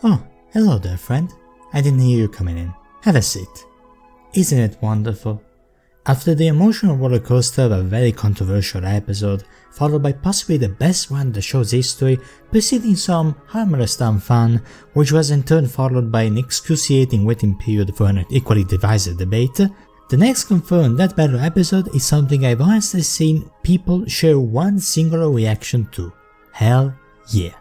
Oh, hello there friend. I didn't hear you coming in. Have a seat. Isn't it wonderful? After the emotional rollercoaster of a very controversial episode, followed by possibly the best one in the show's history, preceding some harmless dumb fun, which was in turn followed by an excruciating waiting period for an equally divisive debate, the next confirmed Death Battle episode is something I've honestly seen people share one singular reaction to. Hell yeah.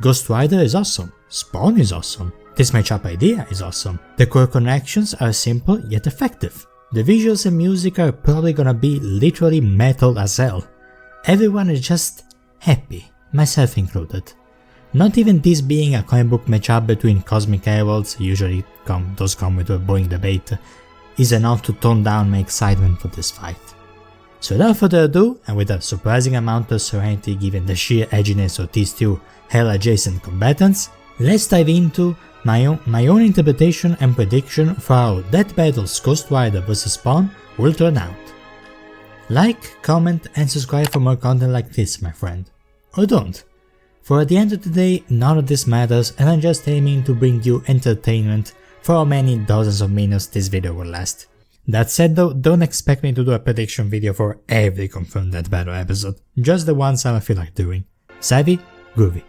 Ghost Rider is awesome. Spawn is awesome. This matchup idea is awesome. The core connections are simple yet effective. The visuals and music are probably gonna be literally metal as hell. Everyone is just happy, myself included. Not even this being a comic book matchup between cosmic heralds, usually those come with a boring debate, is enough to tone down my excitement for this fight. So without further ado, and with a surprising amount of serenity given the sheer edginess of these two hell-adjacent combatants, let's dive into my own interpretation and prediction for how Death Battle's Ghost Rider vs Spawn will turn out. Like, comment and subscribe for more content like this, my friend. Or don't. For at the end of the day, none of this matters and I'm just aiming to bring you entertainment for how many dozens of minutes this video will last. That said though, don't expect me to do a prediction video for every confirmed Death Battle episode, just the ones I feel like doing. Savvy? Groovy.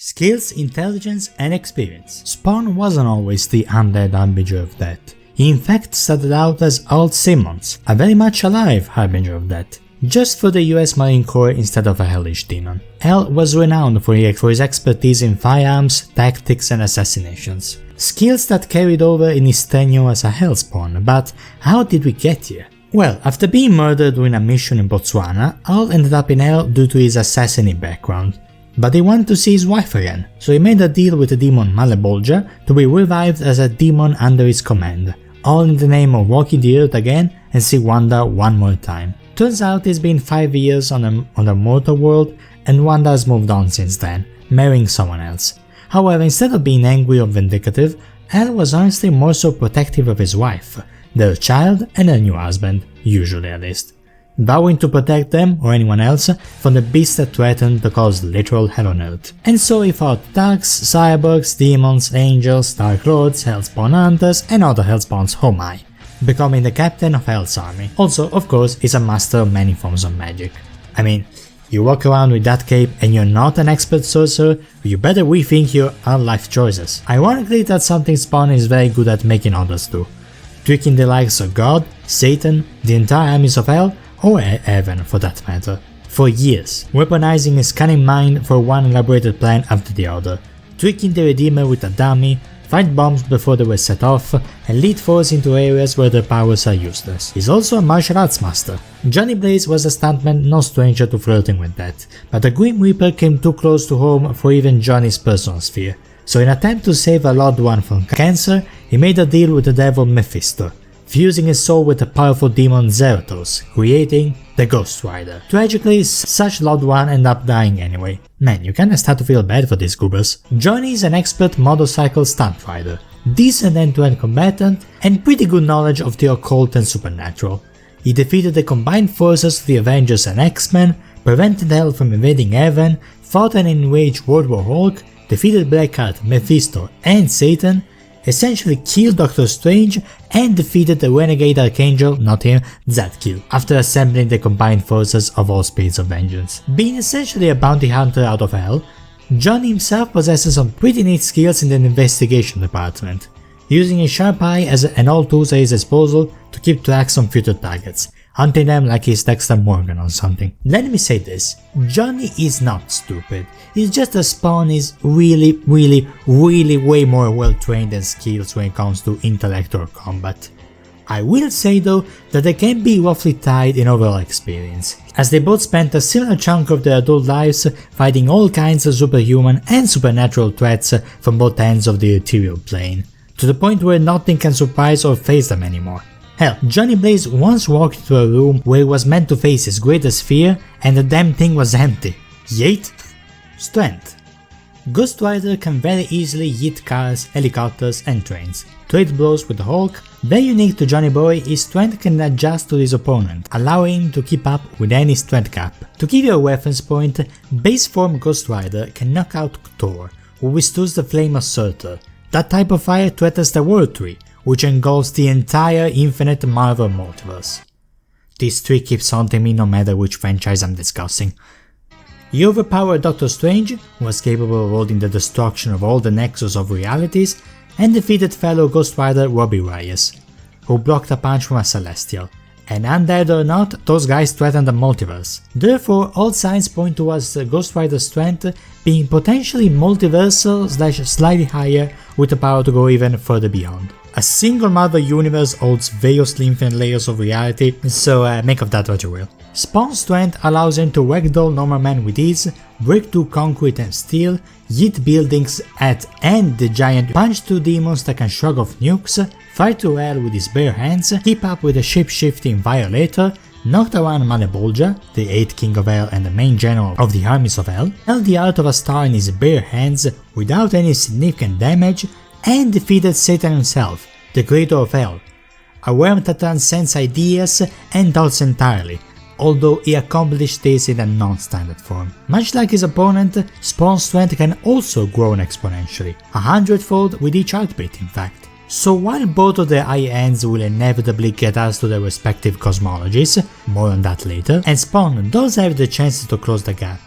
Skills, intelligence and experience. Spawn wasn't always the undead harbinger of death. He in fact started out as Old Simmons, a very much alive harbinger of death, just for the US Marine Corps instead of a hellish demon. Hell was renowned for his expertise in firearms, tactics and assassinations. Skills that carried over in his tenure as a Hellspawn, but how did we get here? Well, after being murdered during a mission in Botswana, Hell ended up in Hell due to his assassinic background. But he wanted to see his wife again, so he made a deal with the demon Malebolgia to be revived as a demon under his command, all in the name of walking the earth again and see Wanda one more time. Turns out it's been 5 years on a mortal world and Wanda has moved on since then, marrying someone else. However, instead of being angry or vindictive, Hell was honestly more so protective of his wife, their child and her new husband, usually at least, vowing to protect them or anyone else from the beasts that threatened to cause literal hell on earth. And so he fought darks, cyborgs, demons, angels, dark lords, hellspawn hunters and other hellspawns oh my, becoming the captain of Hell's army. Also, of course, he's a master of many forms of magic. I mean, you walk around with that cape and you're not an expert sorcerer, you better rethink your life choices. Ironically, that's something Spawn is very good at making others do, tricking the likes of God, Satan, the entire armies of Hell, or heaven for that matter, for years, weaponizing his cunning mind for one elaborated plan after the other, tricking the Redeemer with a dummy, find bombs before they were set off, and lead foes into areas where their powers are useless. He's also a martial arts master. Johnny Blaze was a stuntman no stranger to flirting with death, but the Grim Reaper came too close to home for even Johnny's personal sphere, so in an attempt to save a loved one from cancer, he made a deal with the devil Mephisto, fusing his soul with the powerful demon Zeratos, creating the Ghost Rider. Tragically, such loved one ended up dying anyway. Man, you kinda start to feel bad for these goobers. Johnny is an expert motorcycle stunt rider, decent end-to-end combatant, and pretty good knowledge of the occult and supernatural. He defeated the combined forces of the Avengers and X-Men, prevented Hell from invading Heaven, fought an enraged World War Hulk, defeated Blackheart, Mephisto, and Satan, essentially killed Doctor Strange and defeated the renegade archangel, not him, Zadkiel, after assembling the combined forces of all spirits of vengeance. Being essentially a bounty hunter out of Hell, Johnny himself possesses some pretty neat skills in the investigation department, using his sharp eye and all tools at his disposal to keep tracks on future targets, hunting them like he's Dexter Morgan or something. Let me say this, Johnny is not stupid, he's just a Spawn is really way more well trained and skilled when it comes to intellect or combat. I will say though that they can be roughly tied in overall experience, as they both spent a similar chunk of their adult lives fighting all kinds of superhuman and supernatural threats from both ends of the ethereal plane, to the point where nothing can surprise or faze them anymore. Hell, Johnny Blaze once walked into a room where he was meant to face his greatest fear and the damn thing was empty. Yet, strength. Ghost Rider can very easily yeet cars, helicopters and trains, trade blows with the Hulk. Very unique to Johnny Boy, his strength can adjust to his opponent, allowing him to keep up with any strength cap. To give you a reference point, base form Ghost Rider can knock out Thor, who withstood the Flame Asserter. That type of fire threatens the World Tree, which engulfs the entire infinite Marvel multiverse. This tree keeps haunting me no matter which franchise I'm discussing. He overpowered Doctor Strange, who was capable of holding the destruction of all the nexus of realities, and defeated fellow Ghost Rider Robbie Reyes, who blocked a punch from a Celestial. And undead or not, those guys threaten the multiverse. Therefore, all signs point towards Ghost Rider's strength being potentially multiversal / slightly higher, with the power to go even further beyond. A single Marvel universe holds variously infinite layers of reality, so make of that what you will. Spawn's strength allows him to ragdoll normal men with ease, break through concrete and steel, yeet buildings at end the giant, punch through demons that can shrug off nukes, fight through hell with his bare hands, keep up with the shape-shifting Violator, knock around Malebolgia, the 8th King of Hell and the main general of the armies of Hell, held the Heart of a Star in his bare hands without any significant damage, and defeated Satan himself, the creator of Hell, a worm that transcends ideas and thoughts entirely, although he accomplished this in a non-standard form. Much like his opponent, Spawn's strength can also grow exponentially, 100-fold with each heartbeat in fact. So while both of the high ends will inevitably get us to their respective cosmologies, more on that later, and Spawn does have the chances to close the gap,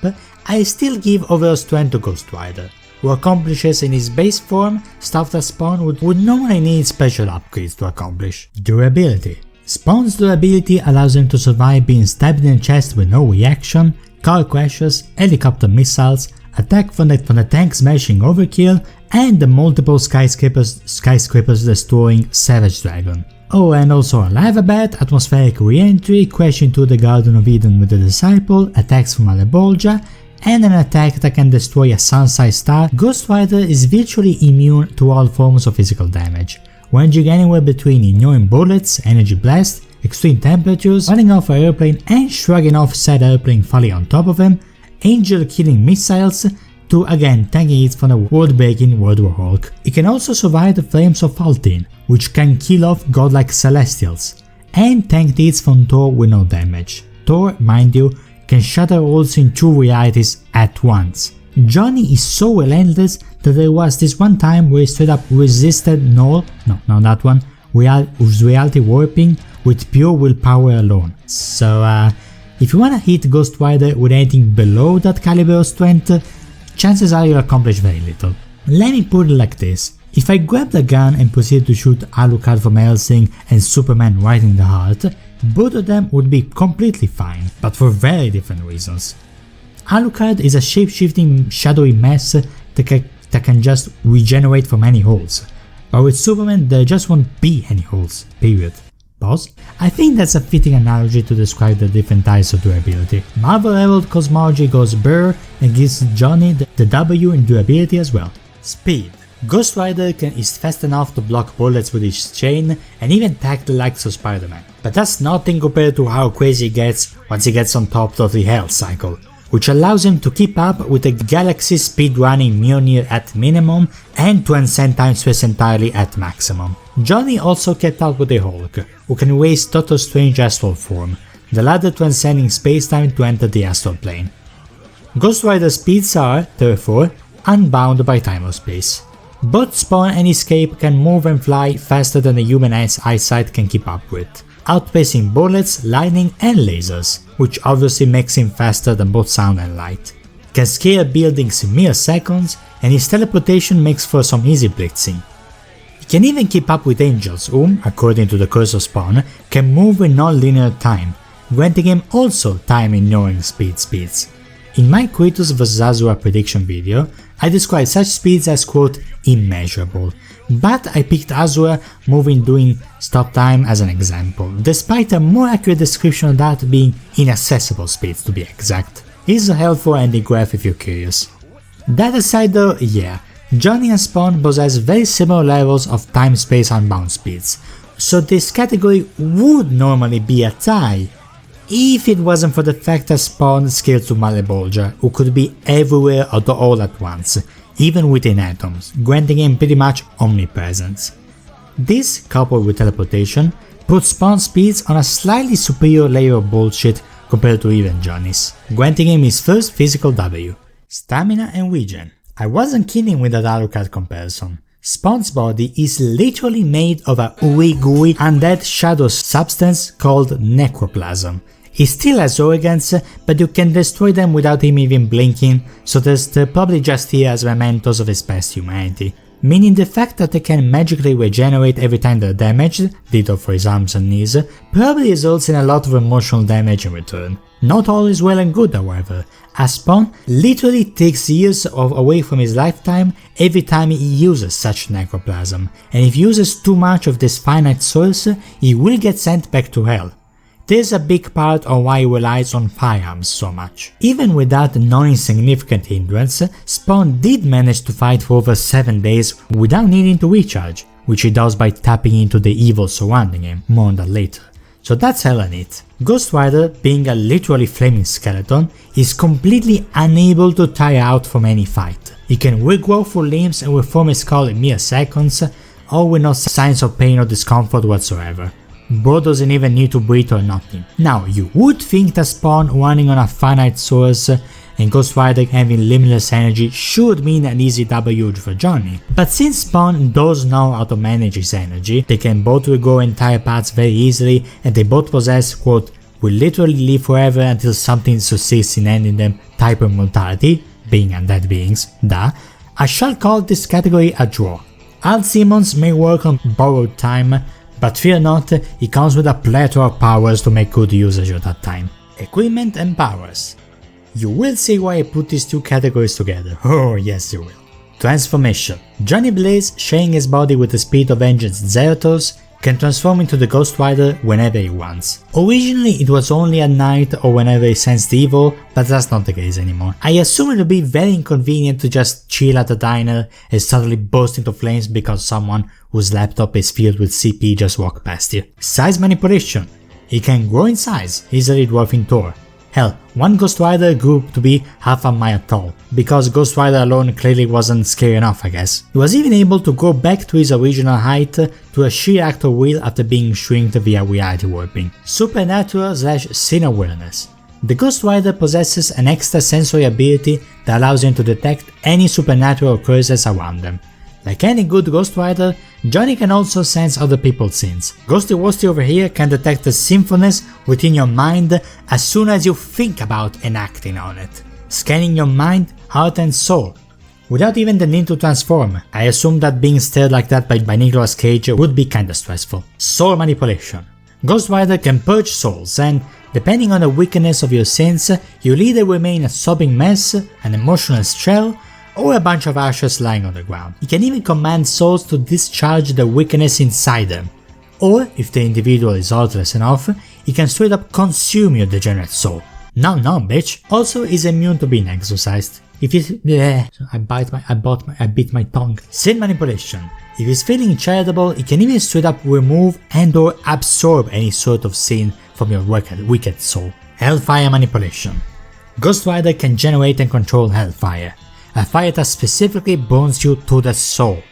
I still give overall strength to Ghost Rider, who accomplishes in his base form stuff that Spawn would normally need special upgrades to accomplish. Durability. Spawn's durability allows him to survive being stabbed in the chest with no reaction, car crashes, helicopter missiles, attack from the tank smashing overkill, and the multiple skyscrapers destroying Savage Dragon. Oh, and also a lava bat, atmospheric re-entry, crashing through the Garden of Eden with the Disciple, attacks from Malebolgia, and an attack that can destroy a sun-sized star. Ghost Rider is virtually immune to all forms of physical damage, ranging anywhere between ignoring bullets, energy blast, extreme temperatures, running off an airplane and shrugging off said airplane falling on top of him, angel killing missiles, to again tanking it from the world-breaking World War Hulk. It can also survive the flames of Altin, which can kill off godlike celestials, and tank the hits from Thor with no damage. Thor, mind you, can shatter holes in 2 realities at once. Johnny is so relentless that there was this one time where he straight up resisted reality warping with pure willpower alone. So if you wanna hit Ghost Rider with anything below that caliber of strength, chances are you'll accomplish very little. Let me put it like this. If I grab the gun and proceed to shoot Alucard from Hellsing and Superman right in the heart, both of them would be completely fine, but for very different reasons. Alucard is a shape-shifting shadowy mess that can just regenerate from any holes, but with Superman there just won't be any holes, period. Pause? I think that's a fitting analogy to describe the different types of durability. Marvel Herald cosmology goes burr and gives Johnny the W in durability as well. Speed. Ghost Rider is fast enough to block bullets with his chain and even tag the likes of Spider-Man, but that's nothing compared to how crazy he gets once he gets on top of the Hell Cycle, which allows him to keep up with the galaxy speedrunning Mjolnir at minimum and transcend time-space entirely at maximum. Johnny also kept up with the Hulk, who can waste Doctor Strange astral form, the latter transcending space-time to enter the astral plane. Ghost Rider's speeds are, therefore, unbound by time or space. Both Spawn and Escape can move and fly faster than the human eyesight can keep up with, outpacing bullets, lightning and lasers, which obviously makes him faster than both sound and light. Can scale buildings in mere seconds, and his teleportation makes for some easy blitzing. He can even keep up with angels whom, according to the Curse of Spawn, can move in non-linear time, granting him also time-ignoring speeds. In my Kratos vs Azura prediction video, I described such speeds as quote immeasurable, but I picked Azura moving doing stop time as an example, despite a more accurate description of that being inaccessible speeds to be exact. Here's a helpful ending graph if you're curious. That aside though, yeah, Johnny and Spawn possess very similar levels of time-space unbound speeds, so this category would normally be a tie, if it wasn't for the fact that Spawn scaled to Malebolgia, who could be everywhere all at once, even within atoms, granting him pretty much omnipresence. This, coupled with teleportation, puts Spawn's speeds on a slightly superior layer of bullshit compared to even Johnny's, granting him his first physical W. Stamina and Regen. I wasn't kidding with that Alucard comparison. Spawn's body is literally made of a ooey-gooey undead shadow substance called necroplasm. He still has organs, but you can destroy them without him even blinking, so they're probably just here as mementos of his past humanity. Meaning the fact that they can magically regenerate every time they're damaged, ditto for his arms and knees, probably results in a lot of emotional damage in return. Not all is well and good, however, as Spawn literally takes years away from his lifetime every time he uses such necroplasm, and if he uses too much of this finite source, he will get sent back to hell. This is a big part of why he relies on firearms so much. Even with that non-insignificant hindrance, Spawn did manage to fight for over 7 days without needing to recharge, which he does by tapping into the evil surrounding him, more on that later. So that's hella neat. Ghost Rider, being a literally flaming skeleton, is completely unable to tire out from any fight. He can regrow full limbs and reform his skull in mere seconds, all with no signs of pain or discomfort whatsoever. Bro doesn't even need to breathe or nothing. Now, you would think that Spawn running on a finite source and Ghost Rider having limitless energy should mean an easy W for Johnny. But since Spawn does know how to manage his energy, they can both regrow entire parts very easily, and they both possess, quote, will literally live forever until something succeeds in ending them type of mortality, being undead beings, I shall call this category a draw. Al Simmons may work on borrowed time, but fear not, he comes with a plethora of powers to make good usage of that time. Equipment and powers. You will see why I put these two categories together, oh yes you will. Transformation. Johnny Blaze, sharing his body with the speed of Vengeance Zeratos, can transform into the Ghost Rider whenever he wants. Originally it was only at night or whenever he sensed evil, but that's not the case anymore. I assume it would be very inconvenient to just chill at a diner and suddenly burst into flames because someone whose laptop is filled with CP just walked past you. Size manipulation. He can grow in size, easily dwarfing Thor. Hell, one Ghost Rider grew to be half a mile tall, because Ghost Rider alone clearly wasn't scary enough I guess. He was even able to go back to his original height to a sheer act of will after being shrinked via reality warping. Supernatural/sin awareness. The Ghost Rider possesses an extra sensory ability that allows him to detect any supernatural curses around them. Like any good Ghost Rider, Johnny can also sense other people's sins. Ghosty Wosty over here can detect the sinfulness within your mind as soon as you think about enacting on it, scanning your mind, heart and soul, without even the need to transform. I assume that being stared like that by Nicolas Cage would be kinda stressful. Soul manipulation. Ghost Rider can purge souls and, depending on the wickedness of your sins, you'll either remain a sobbing mess, an emotionless shell, or a bunch of ashes lying on the ground. He can even command souls to discharge the wickedness inside them. Or, if the individual is heartless enough, he can straight up consume your degenerate soul. No, bitch. Also is immune to being exorcised. If he's I bit my tongue. Sin manipulation. If he's feeling charitable, he can even straight up remove and or absorb any sort of sin from your wicked soul. Hellfire manipulation. Ghost Rider can generate and control hellfire. A fire that specifically burns you to the soul.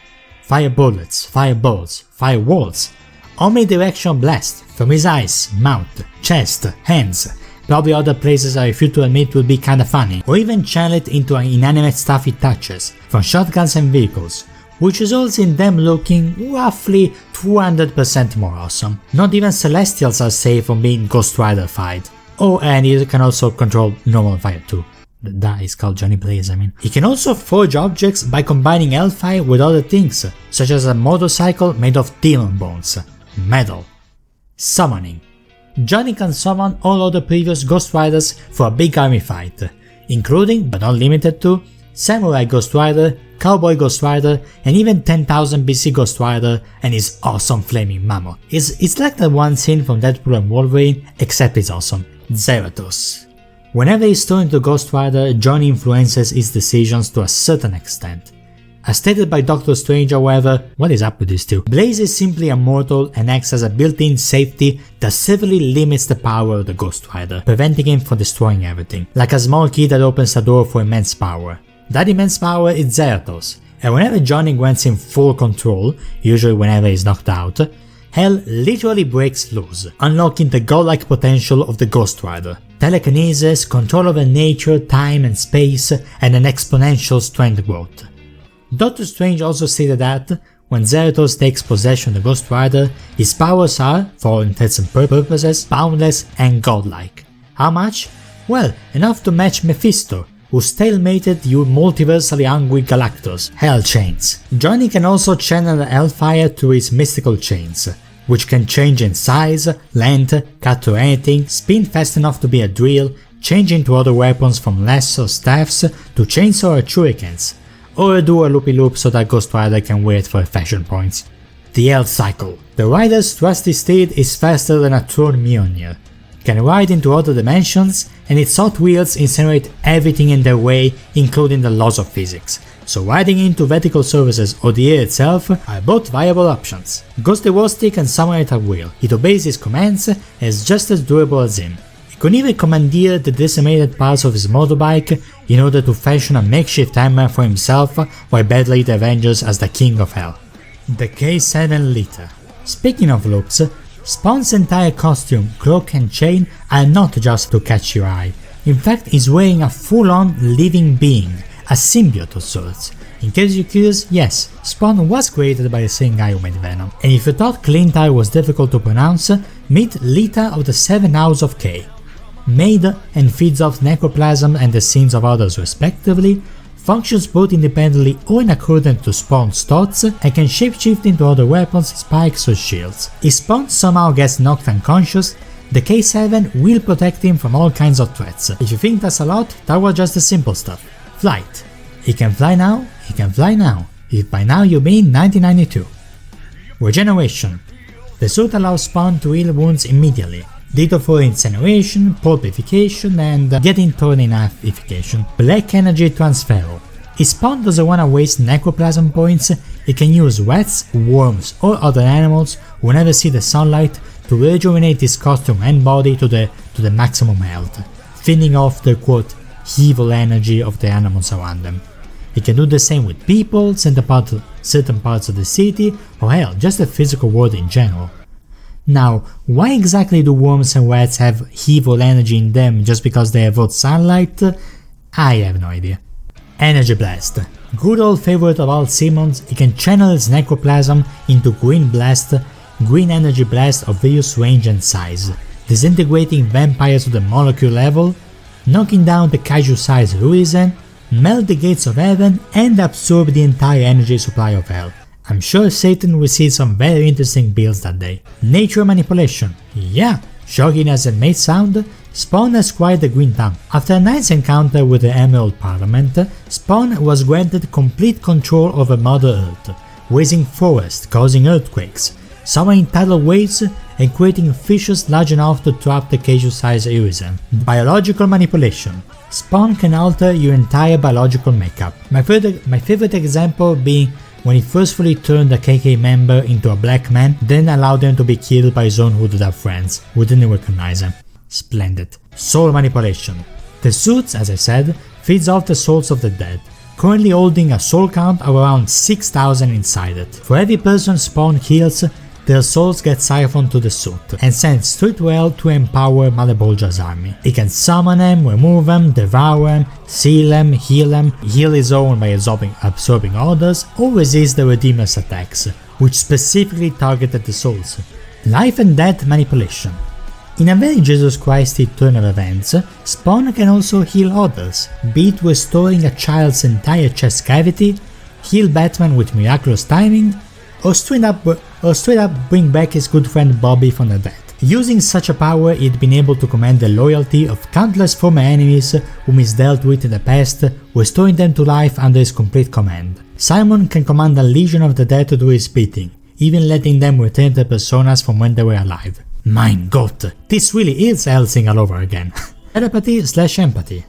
Fire bullets, fire bolts, fire walls. Omnidirectional blast from his eyes, mouth, chest, hands. Probably other places I refuse to admit would be kinda funny. Or even channel it into inanimate stuff he touches, from shotguns and vehicles, which results in them looking roughly 200% more awesome. Not even Celestials are safe from being Ghost Rider-fied. Oh, and he can also control normal fire too. That is called Johnny Blaze, I mean. He can also forge objects by combining hellfire with other things, such as a motorcycle made of demon bones, metal. Summoning. Johnny can summon all other previous Ghost Riders for a big army fight, including, but not limited to, Samurai Ghost Rider, Cowboy Ghost Rider, and even 10,000 BC Ghost Rider and his awesome flaming mammoth. It's like that one scene from Deadpool and Wolverine, except it's awesome. Zeratos. Whenever he's turned into Ghost Rider, Johnny influences his decisions to a certain extent. As stated by Doctor Strange, however, what is up with these two? Blaze is simply immortal and acts as a built-in safety that severely limits the power of the Ghost Rider, preventing him from destroying everything, like a small key that opens a door for immense power. That immense power is Zeratos, and whenever Johnny grants him full control, usually whenever he's knocked out, hell literally breaks loose, unlocking the godlike potential of the Ghost Rider. Telekinesis, control over nature, time and space, and an exponential strength growth. Doctor Strange also stated that, when Zeratos takes possession of the Ghost Rider, his powers are, for all intents and purposes, boundless and godlike. How much? Well, enough to match Mephisto, who stalemated you multiversally hungry Galactus, Hell Chains. Johnny can also channel Hellfire through his mystical chains, which can change in size, length, cut to anything, spin fast enough to be a drill, change into other weapons from lasso staffs to chainsaw or shurikens, or do a loopy-loop so that Ghost Rider can wear it for fashion points. The Hell Cycle. The rider's trusty steed is faster than a Tron Mjolnir, can ride into other dimensions, and its hot wheels incinerate everything in their way, including the laws of physics, so riding into vertical surfaces or the air itself are both viable options. Ghosty Warstick can summon it at will, it obeys his commands and is just as durable as him. He could even commandeer the decimated parts of his motorbike in order to fashion a makeshift hammer for himself while battling the Avengers as the King of Hell. The K7 Lita. Speaking of looks, Spawn's entire costume, cloak and chain are not just to catch your eye. In fact, he's wearing a full-on living being, a symbiote of sorts. In case you're curious, yes, Spawn was created by the same guy who made Venom. And if you thought Clintar was difficult to pronounce, meet Lita of the 7 Hours of K. Made and feeds off necroplasm and the sins of others respectively, functions both independently or in accordance to Spawn's thoughts, and can shapeshift into other weapons, spikes or shields. If Spawn somehow gets knocked unconscious, the K7 will protect him from all kinds of threats. If you think that's a lot, that was just the simple stuff. Flight. He can fly now, he can fly now, if by now you mean 1992. Regeneration. The suit allows Spawn to heal wounds immediately, ditto for incineration, pulpification and getting torn in halfification. Black energy transfer. If Spawn doesn't wanna waste necroplasm points, he can use rats, worms or other animals who never see the sunlight to rejuvenate his costume and body to the maximum health, thinning off the quote evil energy of the animals around them. He can do the same with people, certain parts of the city, or hell, just the physical world in general. Now, why exactly do worms and rats have evil energy in them just because they avoid sunlight? I have no idea. Energy Blast. Good old favorite of all Simmons, he can channel his necroplasm into Green Blast, green energy blast of various range and size, disintegrating vampires to the molecule level, knocking down the kaiju-sized Regen, melt the gates of heaven and absorb the entire energy supply of hell. I'm sure Satan will see some very interesting builds that day. Nature manipulation. Yeah, shocking as it may sound, Spawn has acquired the Green Tongue. After a nice encounter with the Emerald Parliament, Spawn was granted complete control over Mother Earth, raising forests, causing earthquakes, summoning tidal waves and creating fishes large enough to trap the kaiju-sized Regen. Biological manipulation. Spawn can alter your entire biological makeup. My favorite example being when he forcefully turned a KK member into a black man, then allowed them to be killed by his own hooded up friends, who didn't recognize him. Splendid. Soul manipulation. The suit, as I said, feeds off the souls of the dead, currently holding a soul count of around 6,000 inside it. For every person Spawn heals, their souls get siphoned to the suit, and sent straight to hell to empower Malebolgia's army. He can summon them, remove them, devour them, seal them, heal his own by absorbing others, or resist the Redeemer's attacks, which specifically targeted the souls. Life and death manipulation. In a very Jesus Christy turn of events, Spawn can also heal others, be it restoring a child's entire chest cavity, heal Batman with miraculous timing, or straight up bring back his good friend Bobby from the dead. Using such a power, he'd been able to command the loyalty of countless former enemies whom he's dealt with in the past, restoring them to life under his complete command. Simon can command a legion of the dead to do his bidding, even letting them retain their personas from when they were alive. Mein Gott, this really is Helsing all over again. Telepathy/empathy.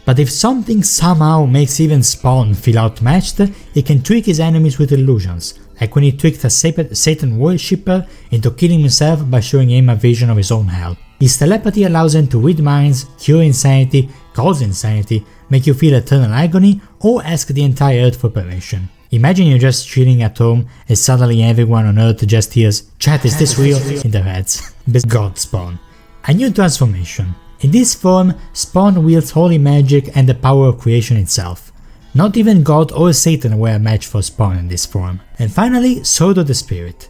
But if something somehow makes even Spawn feel outmatched, he can trick his enemies with illusions, like when he tricked a Satan worshipper into killing himself by showing him a vision of his own hell. His telepathy allows him to read minds, cure insanity, cause insanity, make you feel eternal agony, or ask the entire earth for permission. Imagine you're just chilling at home and suddenly everyone on Earth just hears, "Chat, is this real?" in their heads. God Spawn. A new transformation. In this form, Spawn wields holy magic and the power of creation itself. Not even God or Satan were a match for Spawn in this form. And finally, Sword of the Spirit.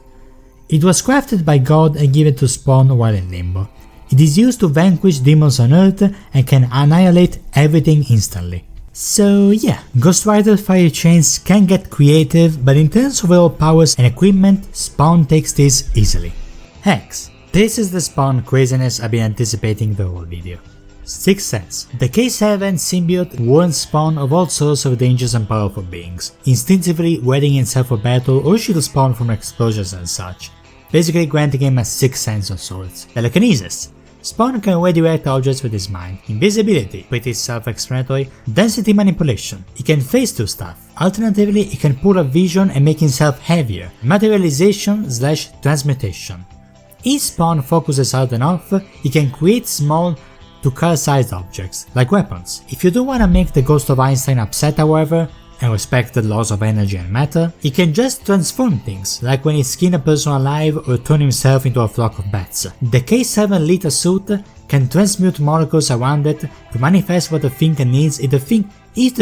It was crafted by God and given to Spawn while in Limbo. It is used to vanquish demons on Earth and can annihilate everything instantly. So yeah, Ghost Rider Fire Chains can get creative, but in terms of overall powers and equipment, Spawn takes this easily. Hax. This is the Spawn craziness I've been anticipating the whole video. 6 sets. The K7 symbiote warns Spawn of all sorts of dangerous and powerful beings, instinctively readying himself for battle or shield Spawn from explosions and such, basically granting him a 6th sense of sorts. Telekinesis. Spawn can redirect objects with his mind. Invisibility, pretty self-explanatory. Density manipulation. He can phase through stuff. Alternatively, he can pull up vision and make himself heavier. Materialization/transmutation. If Spawn focuses out enough, he can create small to car-sized objects, like weapons. If you don't want to make the ghost of Einstein upset however, and respect the laws of energy and matter, he can just transform things, like when he skins a person alive or turn himself into a flock of bats. The K7 Lita suit can transmute molecules around it to manifest what the thinker needs if the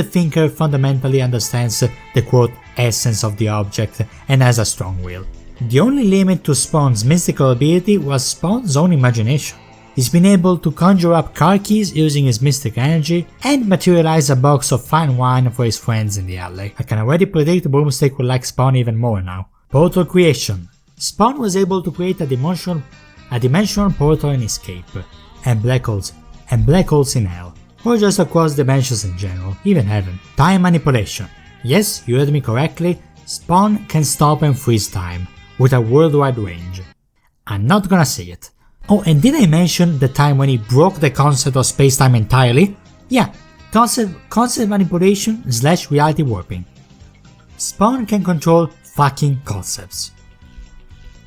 thinker fundamentally understands the quote essence of the object and has a strong will. The only limit to Spawn's mystical ability was Spawn's own imagination. He's been able to conjure up car keys using his mystic energy and materialize a box of fine wine for his friends in the alley. I can already predict Broomstick will like Spawn even more now. Portal creation. Spawn was able to create a dimensional portal in Escape, and black holes in Hell, or just across dimensions in general, even Heaven. Time manipulation. Yes, you heard me correctly, Spawn can stop and freeze time, with a worldwide range. I'm not gonna say it. Oh, and did I mention the time when he broke the concept of space-time entirely? Yeah, concept manipulation/reality warping. Spawn can control fucking concepts.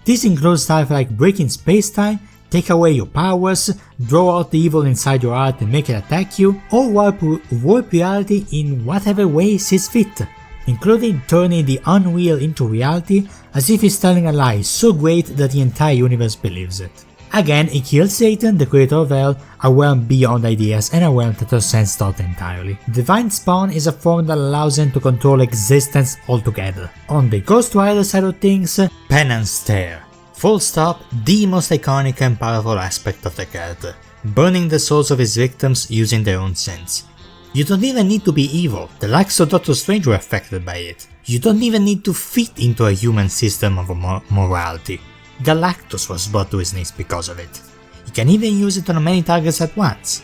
This includes stuff like breaking space-time, take away your powers, draw out the evil inside your heart and make it attack you, or warp reality in whatever way sees fit, including turning the unreal into reality as if he's telling a lie so great that the entire universe believes it. Again, he killed Satan, the creator of Hell, a realm beyond ideas and a realm that transcends thought entirely. Divine Spawn is a form that allows him to control existence altogether. On the Ghost Rider side of things, Penance Stare. Full stop, the most iconic and powerful aspect of the character, burning the souls of his victims using their own sins. You don't even need to be evil, the likes of Doctor Strange were affected by it. You don't even need to fit into a human system of morality. Galactus was brought to his knees because of it. You can even use it on many targets at once.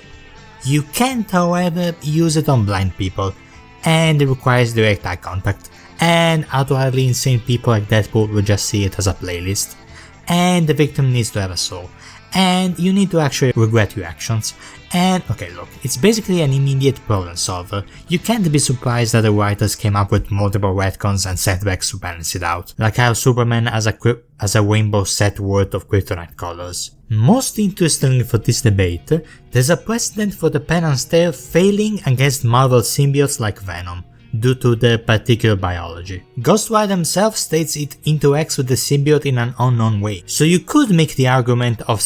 You can't, however, use it on blind people, and it requires direct eye contact, and outwardly insane people like Deadpool will just see it as a playlist, and the victim needs to have a soul, and you need to actually regret your actions, and okay look, it's basically an immediate problem solver. You can't be surprised that the writers came up with multiple retcons and setbacks to balance it out, like how Superman has a rainbow set worth of kryptonite colors. Most interestingly for this debate, there's a precedent for the Penance Stare failing against Marvel symbiotes like Venom, due to their particular biology. Ghost Rider himself states it interacts with the symbiote in an unknown way, so you could make the argument of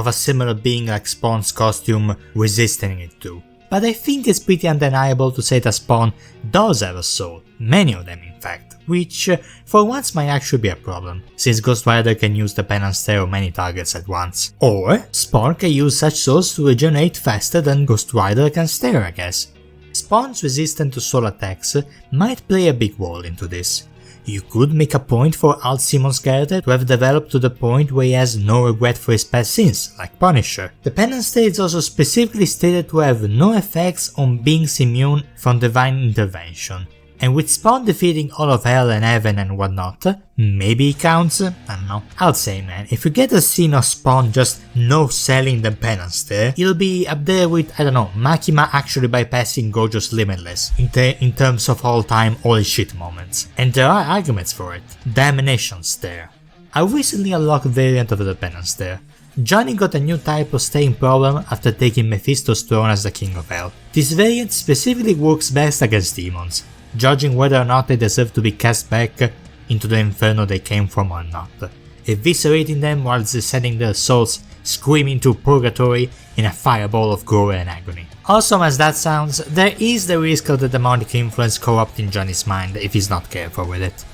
a similar being like Spawn's costume resisting it too. But I think it's pretty undeniable to say that Spawn does have a soul, many of them in fact, which for once might actually be a problem, since Ghost Rider can use the Penance Stare on many targets at once. Or Spawn can use such souls to regenerate faster than Ghost Rider can stare, I guess. Spawn's resistance to soul attacks might play a big role into this. You could make a point for Alt Simon's character to have developed to the point where he has no regret for his past sins, like Punisher. The Penance Stare is also specifically stated to have no effects on beings immune from divine intervention, and with Spawn defeating all of Hell and Heaven and whatnot, maybe it counts? I don't know. I'll say man, if you get a scene of Spawn just no-selling the Penance Stare, it'll be up there with, I don't know, Makima actually bypassing Gojo's Limitless in terms of all-time holy shit moments. And there are arguments for it. Damnation Stare. I recently unlocked a variant of the Penance Stare. Johnny got a new type of staying problem after taking Mephisto's throne as the King of Hell. This variant specifically works best against demons. judging whether or not they deserve to be cast back into the inferno they came from or not, eviscerating them whilst sending their souls screaming to purgatory in a fireball of gore and agony. Awesome as that sounds, there is the risk of the demonic influence corrupting Johnny's mind if he's not careful with it.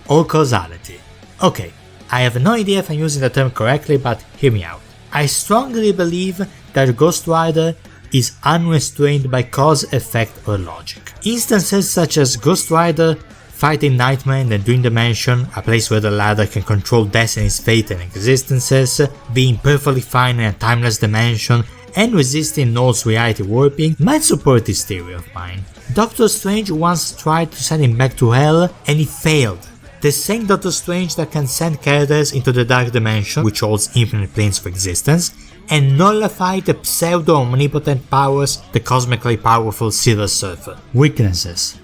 Or causality. Okay, I have no idea if I'm using the term correctly, but hear me out. I strongly believe that Ghost Rider is unrestrained by cause, effect or logic. Instances such as Ghost Rider fighting Nightmare in the Dream Dimension, a place where the latter can control Destiny's fate and existences, being perfectly fine in a timeless dimension, and resisting Norse reality warping might support this theory of mine. Doctor Strange once tried to send him back to hell and he failed. The same Doctor Strange that can send characters into the Dark Dimension, which holds infinite planes of existence, and nullify the pseudo-omnipotent powers the cosmically powerful Silver Surfer. Weaknesses.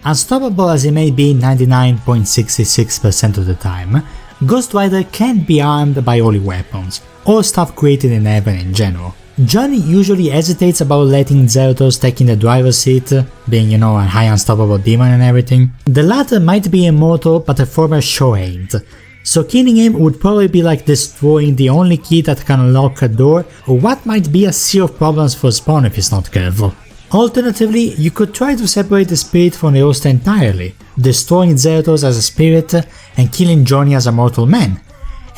Unstoppable as he may be 99.66% of the time, Ghost Rider can't be armed by holy weapons, or stuff created in heaven in general. Johnny usually hesitates about letting Zeratos take in the driver's seat, being a high unstoppable demon and everything. The latter might be immortal, but the former sure ain't. So killing him would probably be like destroying the only key that can unlock a door, or what might be a sea of problems for Spawn if he's not careful. Alternatively, you could try to separate the spirit from the host entirely, destroying Zeratos as a spirit and killing Johnny as a mortal man.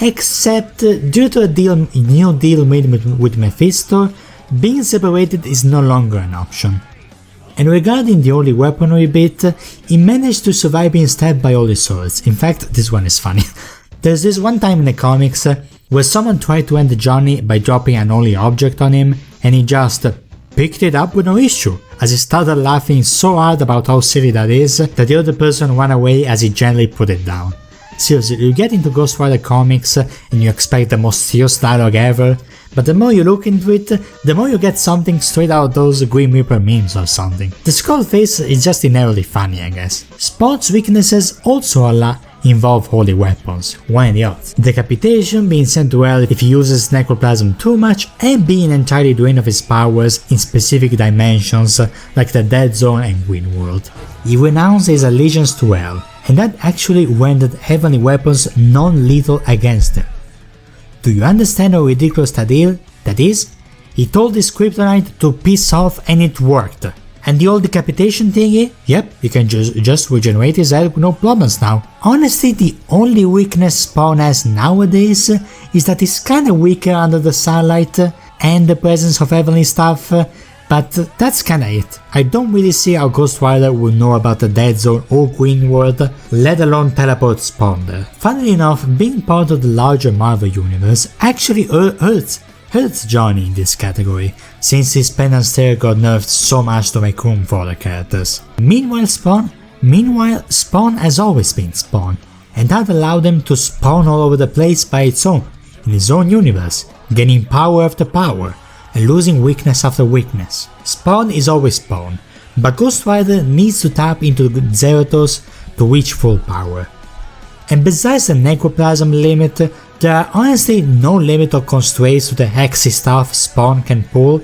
Except, due to a new deal made with Mephisto, being separated is no longer an option. And regarding the holy weaponry bit, he managed to survive being stabbed by holy swords. In fact, this one is funny. There's this one time in the comics where someone tried to end Johnny by dropping an holy object on him, and he just picked it up with no issue, as he started laughing so hard about how silly that is that the other person ran away as he gently put it down. Seriously, you get into Ghost Rider comics and you expect the most serious dialogue ever, but the more you look into it, the more you get something straight out of those Grim Reaper memes or something. The skull face is just inherently funny, I guess. Spawn's weaknesses also involve holy weapons, why not? Decapitation, being sent to hell if he uses necroplasm too much, and being entirely drained of his powers in specific dimensions like the Dead Zone and Green World. He renounced his allegiance to hell, and that actually rendered heavenly weapons non-lethal against him. Do you understand how ridiculous that is? He told his kryptonite to piss off and it worked. And the old decapitation thingy? Yep, you can just regenerate his head with no problems now. Honestly, the only weakness Spawn has nowadays is that he's kinda weaker under the sunlight and the presence of heavenly stuff, but that's kinda it. I don't really see how Ghost Rider would know about the Dead Zone or Green World, let alone teleport Spawn there. Funnily enough, being part of the larger Marvel universe actually hurts Johnny in this category, since his penance stare got nerfed so much to make room for other characters. Meanwhile, Spawn has always been Spawn, and that allowed him to spawn all over the place by its own, in his own universe, gaining power after power, and losing weakness after weakness. Spawn is always Spawn, but Ghost Rider needs to tap into Zeratos to reach full power. And besides the necroplasm limit, there are honestly no limit or constraints to the hexy stuff Spawn can pull,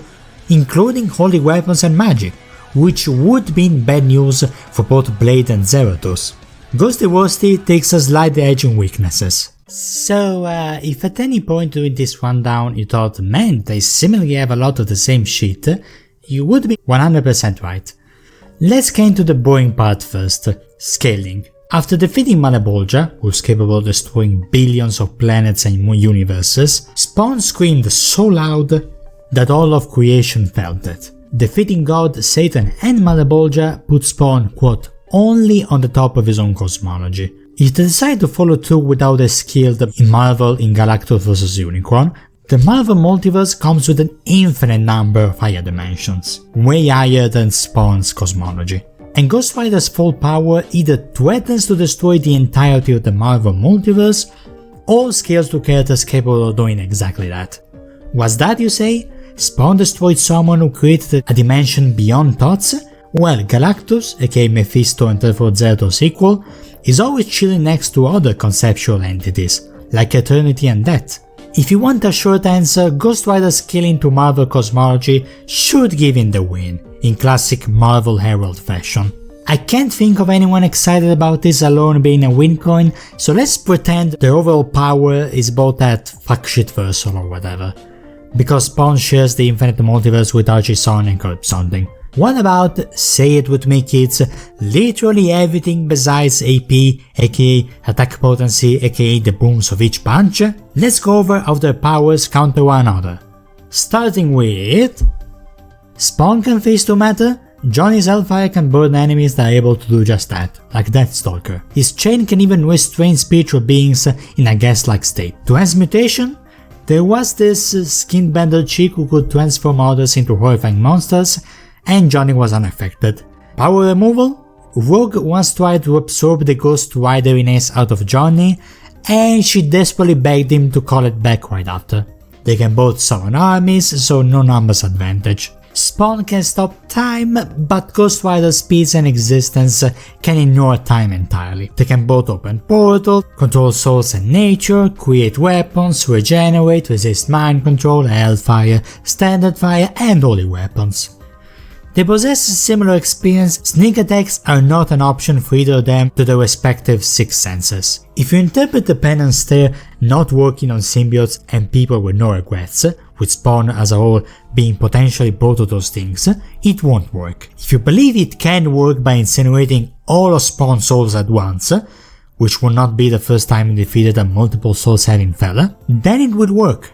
including holy weapons and magic, which would mean bad news for both Blade and Zeratos. Ghosty Worsty takes a slight edge in weaknesses. So, if at any point during this rundown you thought, man, they seemingly have a lot of the same shit, you would be 100% right. Let's get into the boring part first, scaling. After defeating Malebolgia, who's capable of destroying billions of planets and universes, Spawn screamed so loud that all of creation felt it. Defeating God, Satan and Malebolgia put Spawn, quote, only on the top of his own cosmology. If they decide to follow through without a skill in Marvel in Galactus vs Unicorn, the Marvel multiverse comes with an infinite number of higher dimensions, way higher than Spawn's cosmology. And Ghost Rider's full power either threatens to destroy the entirety of the Marvel multiverse, or scales to characters capable of doing exactly that. What's that, you say? Spawn destroyed someone who created a dimension beyond thoughts? Well, Galactus, aka Mephisto and therefore Zeratos' equal, is always chilling next to other conceptual entities, like eternity and death. If you want a short answer, Ghost Rider's scaling to Marvel cosmology should give him the win, in classic Marvel Herald fashion. I can't think of anyone excited about this alone being a win coin, so let's pretend the overall power is about that fuckshitversal or whatever. Because Spawn shares the infinite multiverse with Archie-Sonic or something. What about, say it with me kids, literally everything besides AP, aka attack potency, aka the booms of each punch? Let's go over how their powers counter one another. Starting with... Spawn can face 2 matter. Johnny's Hellfire can burn enemies that are able to do just that, like Deathstalker. His chain can even restrain spiritual beings in a gas-like state. Transmutation? There was this skin-bender chick who could transform others into horrifying monsters, and Johnny was unaffected. Power removal? Rogue once tried to absorb the Ghost Rideriness out of Johnny, and she desperately begged him to call it back right after. They can both summon armies, so no numbers advantage. Spawn can stop time, but Ghost Rider's speeds and existence can ignore time entirely. They can both open portals, control souls and nature, create weapons, regenerate, resist mind control, hellfire, standard fire and holy weapons. They possess similar experience. Sneak attacks are not an option for either of them to their respective 6 senses. If you interpret the Pen and Stare not working on symbiotes and people with no regrets, with Spawn as a whole being potentially both of those things, it won't work. If you believe it can work by incinerating all of Spawn's souls at once, which would not be the first time he defeated a multiple souls having fella, then it would work.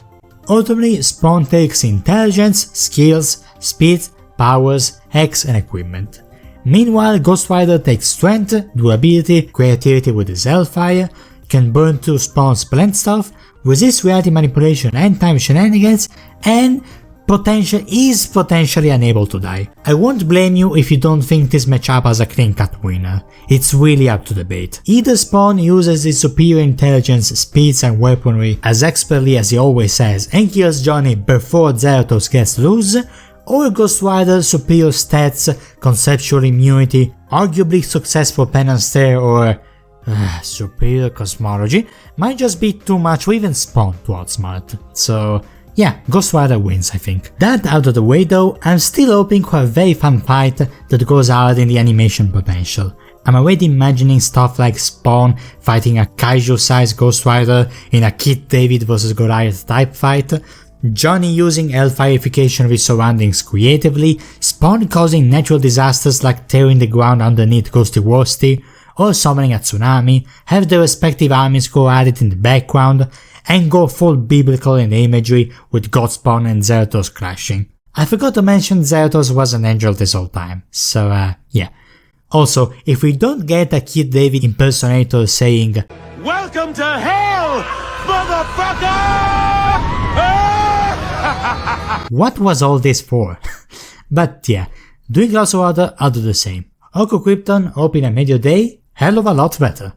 Ultimately, Spawn takes intelligence, skills, speed, powers, hacks and equipment. Meanwhile, Ghost Rider takes strength, durability, creativity with his Hellfire, can burn through Spawn's blend stuff, resist reality manipulation and time shenanigans, and is potentially unable to die. I won't blame you if you don't think this matchup has a clean-cut winner. It's really up to debate. Either Spawn uses his superior intelligence, speeds and weaponry as expertly as he always has and kills Johnny before Zeratos gets loose, or Ghost Rider's superior stats, conceptual immunity, arguably successful Pen and Stare or superior cosmology might just be too much for even Spawn to outsmart. So yeah, Ghost Rider wins I think. That out of the way though, I'm still hoping for a very fun fight that goes hard in the animation potential. I'm already imagining stuff like Spawn fighting a kaiju-sized Ghost Rider in a Kid David vs Goliath type fight, Johnny using hellfirification of his surroundings creatively, Spawn causing natural disasters like tearing the ground underneath Ghosty Worsty, or summoning a tsunami, have their respective armies go at it in the background, and go full biblical in the imagery with Godspawn and Zeratos clashing. I forgot to mention Zeratos was an angel this whole time, so yeah. Also, if we don't get a Kid David impersonator saying "Welcome to hell, motherfucker!" What was all this for? But yeah, doing lots of other, I'll do the same. Oko Krypton, hoping I made your day hell of a lot better.